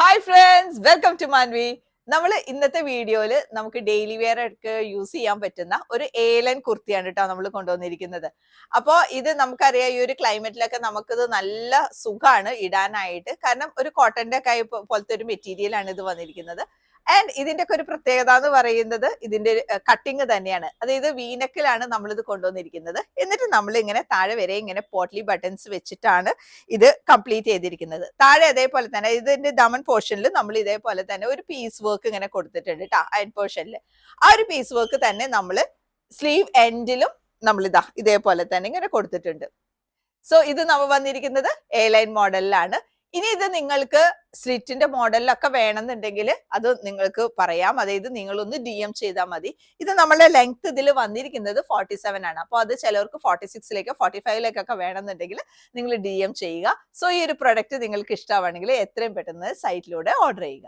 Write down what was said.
Hi friends, welcome to Manvi. നമ്മൾ ഇന്നത്തെ വീഡിയോയില് നമുക്ക് ഡെയിലി വെയർ ഒക്കെ യൂസ് ചെയ്യാൻ പറ്റുന്ന ഒരു ഏലൻ കുർത്തിയാണ് കേട്ടോ നമ്മൾ കൊണ്ടുവന്നിരിക്കുന്നത്. അപ്പോൾ ഇത് നമുക്കറിയാം, ഈ ഒരു ക്ലൈമറ്റിലൊക്കെ നമുക്കിത് നല്ല സുഖമാണ് ഇടാനായിട്ട്. കാരണം ഒരു കോട്ടന്റെ കൈ പോലത്തെ ഒരു മെറ്റീരിയൽ ആണ് ഇത് വന്നിരിക്കുന്നത്. ആൻഡ് ഇതിന്റെ ഒക്കെ ഒരു പ്രത്യേകത എന്ന് പറയുന്നത് ഇതിന്റെ കട്ടിങ് തന്നെയാണ്. അതായത് വീനക്കിലാണ് നമ്മൾ ഇത് കൊണ്ടുവന്നിരിക്കുന്നത്. എന്നിട്ട് നമ്മൾ ഇങ്ങനെ താഴെ വരെ ഇങ്ങനെ പോട്ട്ലി ബട്ടൺസ് വെച്ചിട്ടാണ് ഇത് കംപ്ലീറ്റ് ചെയ്തിരിക്കുന്നത്. താഴെ അതേപോലെ തന്നെ ഇതിന്റെ ദമൻ പോർഷനിൽ നമ്മൾ ഇതേപോലെ തന്നെ ഒരു പീസ് വർക്ക് ഇങ്ങനെ കൊടുത്തിട്ടുണ്ട് കേട്ടോ. അയൺ പോർഷനിൽ ആ ഒരു പീസ് വർക്ക് തന്നെ നമ്മൾ സ്ലീവ് എൻഡിലും നമ്മൾ ഇതേപോലെ തന്നെ ഇങ്ങനെ കൊടുത്തിട്ടുണ്ട്. സോ ഇത് നമ്മൾ വന്നിരിക്കുന്നത് എ ലൈൻ മോഡലിലാണ്. ഇനി ഇത് നിങ്ങൾക്ക് സ്ലിറ്റിന്റെ മോഡലിലൊക്കെ വേണമെന്നുണ്ടെങ്കിൽ അത് നിങ്ങൾക്ക് പറയാം. അതായത് നിങ്ങളൊന്ന് DM ചെയ്താൽ മതി. ഇത് നമ്മളുടെ ലെങ്ത് ഇതിൽ വന്നിരിക്കുന്നത് 47 ആണ്. അപ്പോൾ അത് ചിലവർക്ക് 46ലേക്കോ 45ലേക്കൊക്കെ വേണമെന്നുണ്ടെങ്കിൽ നിങ്ങൾ DM ചെയ്യുക. സോ ഈ ഒരു പ്രൊഡക്റ്റ് നിങ്ങൾക്ക് ഇഷ്ടമാണെങ്കിൽ എത്രയും പെട്ടെന്ന് സൈറ്റിലൂടെ ഓർഡർ ചെയ്യുക.